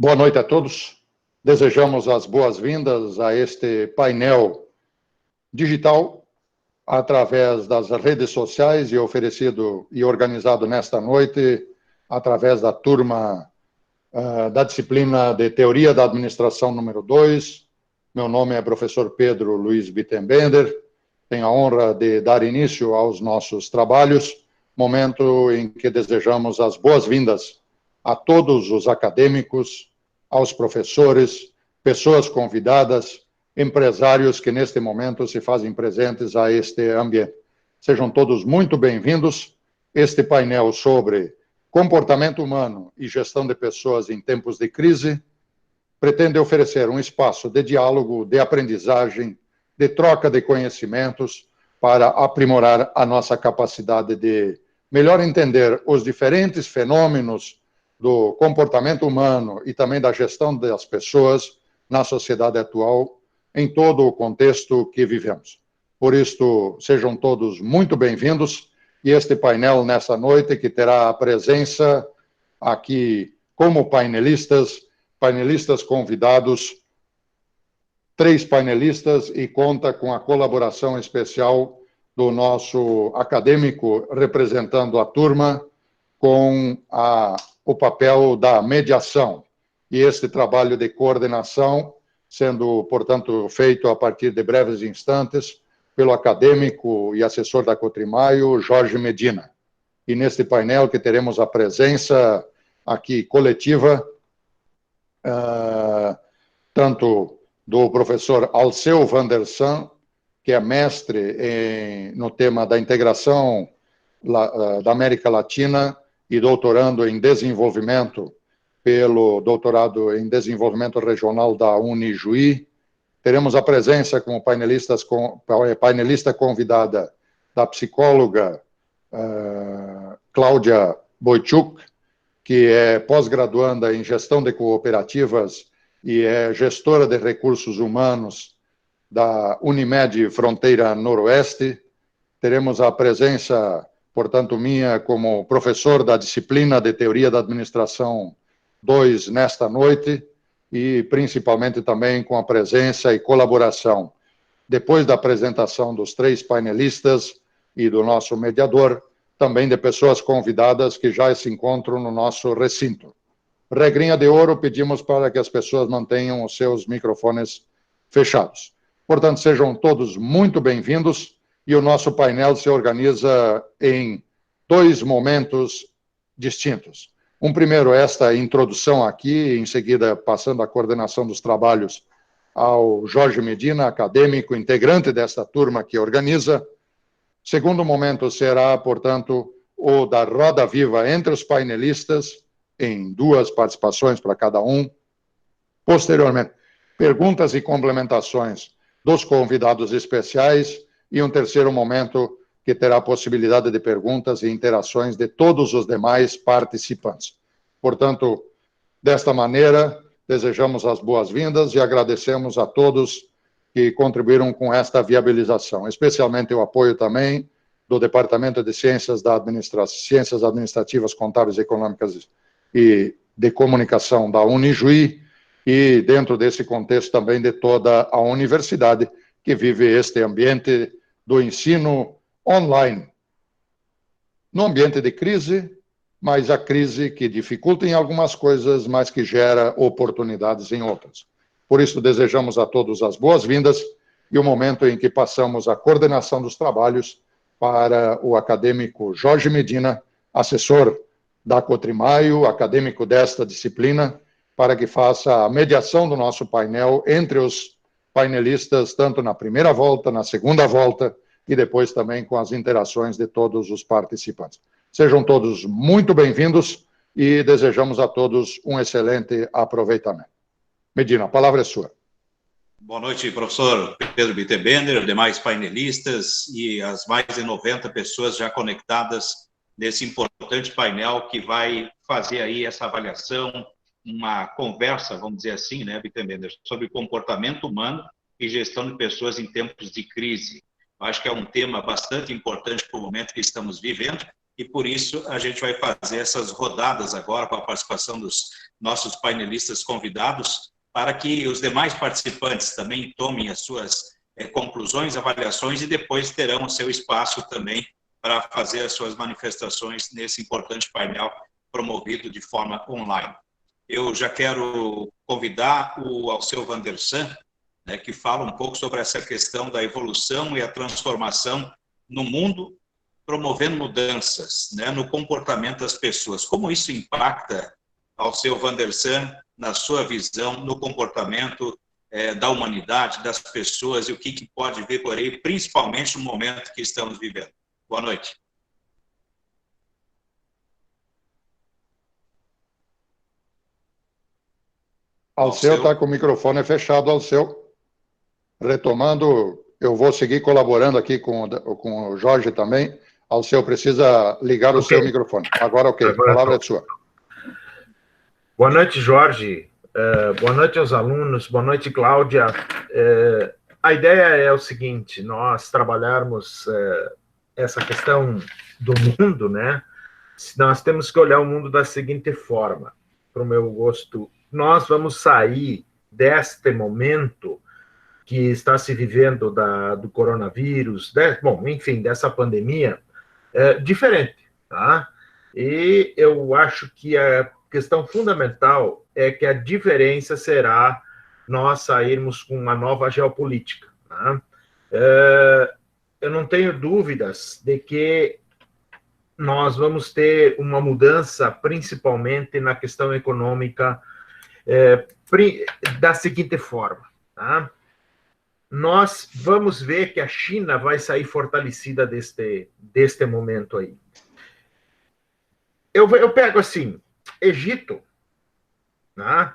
Boa noite a todos. Desejamos as boas-vindas a este painel digital através das redes sociais e oferecido e organizado nesta noite através da turma da disciplina de Teoria da Administração número 2. Meu nome é professor Pedro Luiz Bittenbender. Tenho a honra de dar início aos nossos trabalhos, momento em que desejamos as boas-vindas a todos os acadêmicos, aos professores, pessoas convidadas, empresários que neste momento se fazem presentes a este ambiente. Sejam todos muito bem-vindos. Este painel sobre comportamento humano e gestão de pessoas em tempos de crise pretende oferecer um espaço de diálogo, de aprendizagem, de troca de conhecimentos para aprimorar a nossa capacidade de melhor entender os diferentes fenômenos do comportamento humano e também da gestão das pessoas na sociedade atual, em todo o contexto que vivemos. Por isto, sejam todos muito bem-vindos, e este painel nessa noite, que terá a presença aqui como painelistas convidados, 3 painelistas, e conta com a colaboração especial do nosso acadêmico representando a turma, com o papel da mediação. E este trabalho de coordenação sendo, portanto, feito a partir de breves instantes pelo acadêmico e assessor da Cotrimaio, Jorge Medina. E neste painel que teremos a presença aqui coletiva, tanto do professor Alceu Vandersan, que é mestre no tema da integração da América Latina e doutorando em desenvolvimento pelo doutorado em desenvolvimento regional da Unijuí. Teremos a presença como painelista convidada da psicóloga Cláudia Boichuk, que é pós-graduanda em gestão de cooperativas e é gestora de recursos humanos da Unimed Fronteira Noroeste. Teremos a presença, portanto, minha como professor da disciplina de Teoria da Administração 2 nesta noite, e principalmente também com a presença e colaboração, depois da apresentação dos 3 painelistas e do nosso mediador, também de pessoas convidadas que já se encontram no nosso recinto. Regrinha de ouro, pedimos para que as pessoas mantenham os seus microfones fechados. Portanto, sejam todos muito bem-vindos, e o nosso painel se organiza em 2 momentos distintos. Um primeiro, esta introdução aqui, em seguida passando a coordenação dos trabalhos ao Jorge Medina, acadêmico, integrante desta turma que organiza. Segundo momento será, portanto, o da roda viva entre os painelistas, em 2 participações para cada um. Posteriormente, perguntas e complementações dos convidados especiais, e um terceiro momento que terá a possibilidade de perguntas e interações de todos os demais participantes. Portanto, desta maneira, desejamos as boas-vindas e agradecemos a todos que contribuíram com esta viabilização, especialmente o apoio também do Departamento de Ciências Administrativas, Contábeis, Econômicas e de Comunicação da Unijuí, e dentro desse contexto também de toda a universidade que vive este ambiente do ensino online. No ambiente de crise, mas a crise que dificulta em algumas coisas, mas que gera oportunidades em outras. Por isso, desejamos a todos as boas-vindas, e o momento em que passamos a coordenação dos trabalhos para o acadêmico Jorge Medina, assessor da Cotrimaio, acadêmico desta disciplina, para que faça a mediação do nosso painel entre os painelistas, tanto na primeira volta, na segunda volta, e depois também com as interações de todos os participantes. Sejam todos muito bem-vindos e desejamos a todos um excelente aproveitamento. Medina, a palavra é sua. Boa noite, professor Pedro Bittenbender, demais painelistas e as mais de 90 pessoas já conectadas nesse importante painel que vai fazer aí essa avaliação, uma conversa, vamos dizer assim, né, Bittenbender, sobre comportamento humano e gestão de pessoas em tempos de crise. Eu acho que é um tema bastante importante para o momento que estamos vivendo, e por isso a gente vai fazer essas rodadas agora com a participação dos nossos painelistas convidados, para que os demais participantes também tomem as suas conclusões, avaliações, e depois terão o seu espaço também para fazer as suas manifestações nesse importante painel promovido de forma online. Eu já quero convidar o Alceu Vandersan, né, que fala um pouco sobre essa questão da evolução e a transformação no mundo, promovendo mudanças, né, no comportamento das pessoas. Como isso impacta, Alceu Vandersan, na sua visão, no comportamento da humanidade, das pessoas, e o que pode vir por aí, principalmente no momento que estamos vivendo. Boa noite. Alceu está com o microfone fechado, Alceu. Retomando, eu vou seguir colaborando aqui com o Jorge também. Alceu, precisa ligar o seu microfone. Agora, ok. A palavra é sua. Boa noite, Jorge. Boa noite aos alunos. Boa noite, Cláudia. A ideia é o seguinte, nós trabalharmos essa questão do mundo, né? Nós temos que olhar o mundo da seguinte forma, para o meu gosto. Nós vamos sair deste momento que está se vivendo do coronavírus, bom, enfim, dessa pandemia, diferente, tá? E eu acho que a questão fundamental é que a diferença será nós sairmos com uma nova geopolítica, tá? Eu não tenho dúvidas de que nós vamos ter uma mudança, principalmente na questão econômica, da seguinte forma, tá? Nós vamos ver que a China vai sair fortalecida deste momento aí. Eu pego assim, Egito, né,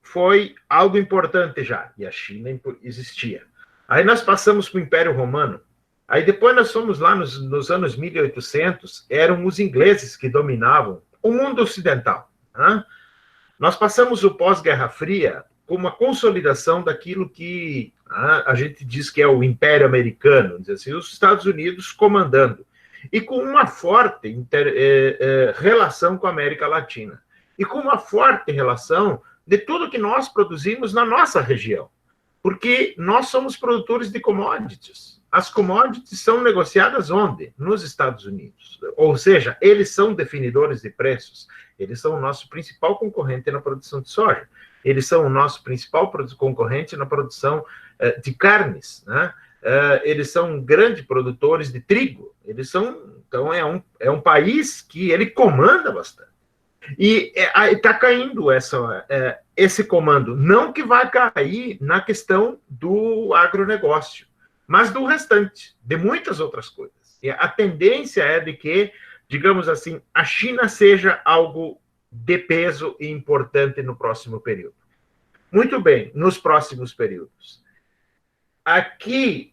foi algo importante já, e a China existia. Aí nós passamos para o Império Romano, aí depois nós fomos lá nos anos 1800, eram os ingleses que dominavam o mundo ocidental, né? Nós passamos o pós-Guerra Fria com uma consolidação daquilo que a gente diz que é o Império Americano, diz assim, os Estados Unidos comandando, e com uma forte relação com a América Latina, e com uma forte relação de tudo que nós produzimos na nossa região, porque nós somos produtores de commodities. As commodities são negociadas onde? Nos Estados Unidos. Ou seja, eles são definidores de preços. Eles são o nosso principal concorrente na produção de soja. Eles são o nosso principal concorrente na produção de carnes, né? Eles são grandes produtores de trigo. Eles são, então, é um país que ele comanda bastante. E está caindo esse comando. Não que vai cair na questão do agronegócio, mas do restante, de muitas outras coisas. E a tendência é de que, digamos assim, a China seja algo de peso e importante no próximo período. Muito bem, nos próximos períodos. Aqui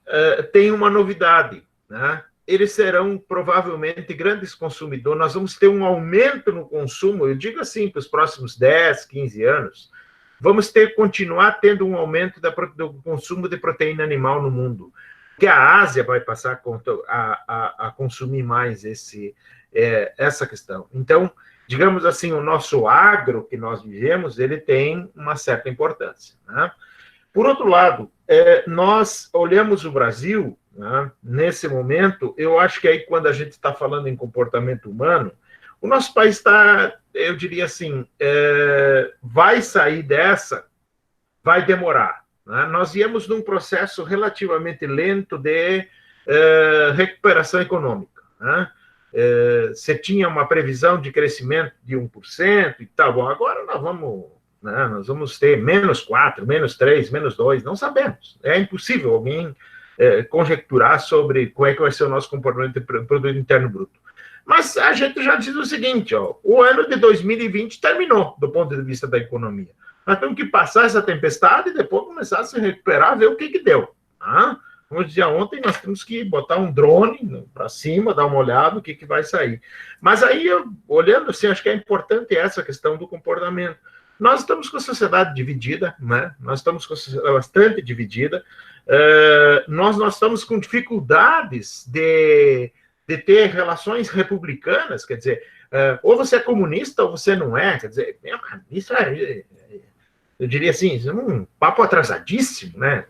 tem uma novidade, né? Eles serão provavelmente grandes consumidores, nós vamos ter um aumento no consumo, eu digo assim, para os próximos 10, 15 anos, vamos continuar tendo um aumento do consumo de proteína animal no mundo, porque a Ásia vai passar a consumir mais essa questão. Então, digamos assim, o nosso agro que nós vivemos, ele tem uma certa importância, né? Por outro lado, nós olhamos o Brasil, né, nesse momento, eu acho que aí quando a gente está falando em comportamento humano, o nosso país está, eu diria assim, vai sair dessa, vai demorar, né? Nós viemos num processo relativamente lento de recuperação econômica, né? Você tinha uma previsão de crescimento de 1% e tal, bom, agora nós vamos ter menos 4, menos 3, menos 2, não sabemos. É impossível alguém conjecturar sobre qual é que vai ser o nosso comportamento de produto interno bruto. Mas a gente já diz o seguinte, ó, o ano de 2020 terminou, do ponto de vista da economia. Nós temos que passar essa tempestade e depois começar a se recuperar, ver o que deu. Tá? Como eu dizia ontem, nós temos que botar um drone para cima, dar uma olhada no que vai sair. Mas aí, olhando assim, acho que é importante essa questão do comportamento. Nós estamos com a sociedade dividida, né? Nós estamos com a sociedade bastante dividida. Nós estamos com dificuldades de de ter relações republicanas, quer dizer, ou você é comunista ou você não é, quer dizer, isso é, eu diria assim, isso é um papo atrasadíssimo, né?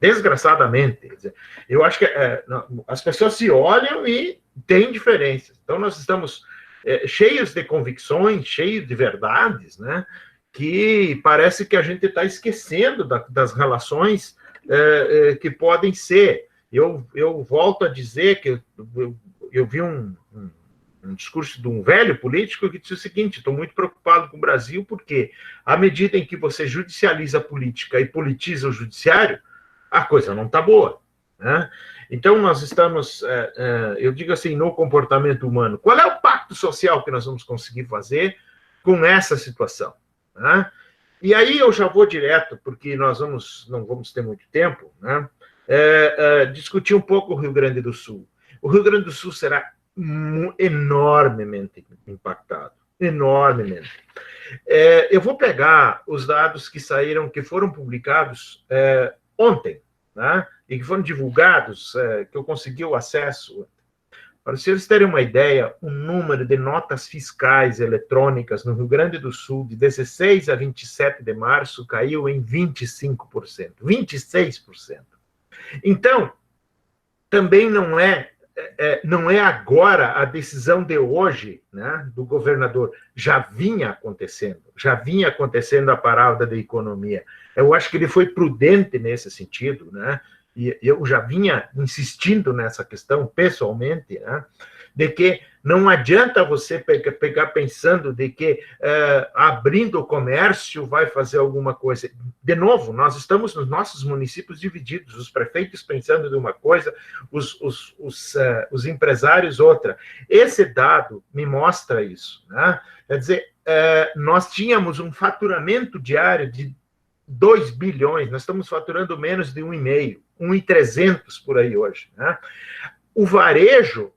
Desgraçadamente. Quer dizer, eu acho que as pessoas se olham e têm diferenças. Então, nós estamos cheios de convicções, cheios de verdades, né? Que parece que a gente está esquecendo das relações que podem ser. Eu volto a dizer que eu vi um discurso de um velho político que disse o seguinte: estou muito preocupado com o Brasil, porque à medida em que você judicializa a política e politiza o judiciário, a coisa não está boa, né? Então, nós estamos, eu digo assim, no comportamento humano, qual é o pacto social que nós vamos conseguir fazer com essa situação, né? E aí eu já vou direto, porque nós não vamos ter muito tempo, né? Discutir um pouco o Rio Grande do Sul. O Rio Grande do Sul será enormemente impactado, enormemente. Eu vou pegar os dados que foram publicados ontem, né? E que foram divulgados, que eu consegui o acesso. Para vocês terem uma ideia, o número de notas fiscais eletrônicas no Rio Grande do Sul, de 16 a 27 de março, caiu em 25%, 26%. Então, também não é agora a decisão de hoje, né, do governador, já vinha acontecendo a parada da economia. Eu acho que ele foi prudente nesse sentido, né? E eu já vinha insistindo nessa questão pessoalmente, né, de que não adianta você pegar pensando de que abrindo o comércio vai fazer alguma coisa. De novo, nós estamos nos nossos municípios divididos, os prefeitos pensando de uma coisa, os empresários outra. Esse dado me mostra isso, né? Quer dizer, nós tínhamos um faturamento diário de 2 bilhões, nós estamos faturando menos de 1,5, 1,300 por aí hoje, né? O varejo,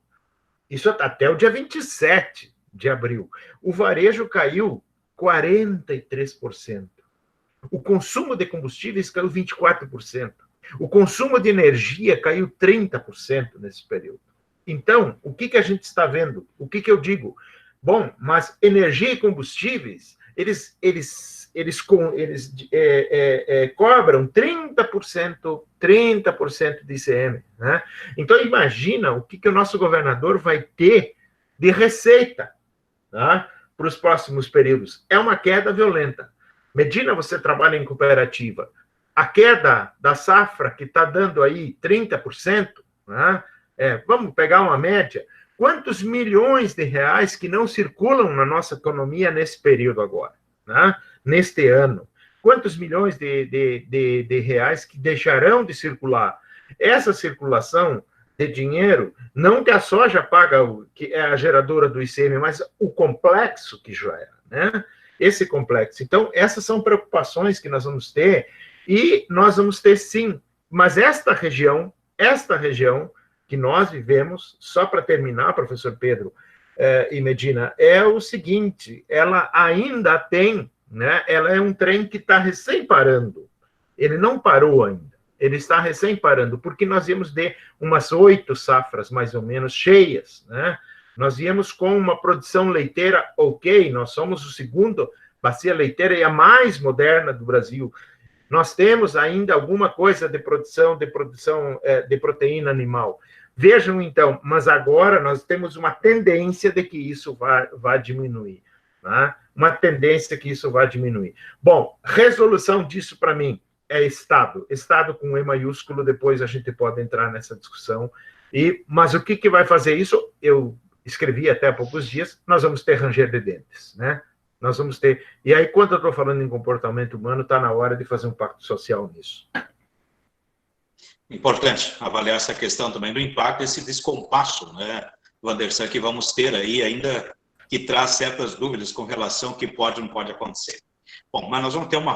isso até o dia 27 de abril, o varejo caiu 43%. O consumo de combustíveis caiu 24%. O consumo de energia caiu 30% nesse período. Então, o que a gente está vendo? O que eu digo? Bom, mas energia e combustíveis, eles cobram 30% de ICM, né? Então, imagina o que o nosso governador vai ter de receita, tá, para os próximos períodos. É uma queda violenta. Medina, você trabalha em cooperativa. A queda da safra, que está dando aí 30%, né? Vamos pegar uma média. Quantos milhões de reais que não circulam na nossa economia nesse período agora, né? Neste ano? Quantos milhões de reais que deixarão de circular? Essa circulação de dinheiro, não que a soja paga, que é a geradora do ICM, mas o complexo que gera, né? Esse complexo. Então, essas são preocupações que nós vamos ter, e nós vamos ter sim, mas esta região que nós vivemos, só para terminar, professor Pedro e Medina, é o seguinte: ela ainda tem, né, ela é um trem que está recém parando, ele não parou ainda, ele está recém parando, porque nós íamos de umas 8 safras, mais ou menos, cheias, né? Nós íamos com uma produção leiteira ok, nós somos o segundo bacia leiteira e a mais moderna do Brasil. Nós temos ainda alguma coisa de produção de proteína animal. Vejam, então, mas agora nós temos uma tendência de que isso vai diminuir, né? Uma tendência que isso vai diminuir. Bom, resolução disso para mim é Estado com E maiúsculo, depois a gente pode entrar nessa discussão. Mas o que vai fazer isso? Eu escrevi até há poucos dias, nós vamos ter ranger de dentes, né? Nós vamos ter... E aí, quando eu estou falando em comportamento humano, está na hora de fazer um pacto social nisso. Importante avaliar essa questão também do impacto, esse descompasso, né, Wanderson, que vamos ter aí ainda, que traz certas dúvidas com relação ao que pode ou não pode acontecer. Bom, mas nós vamos ter uma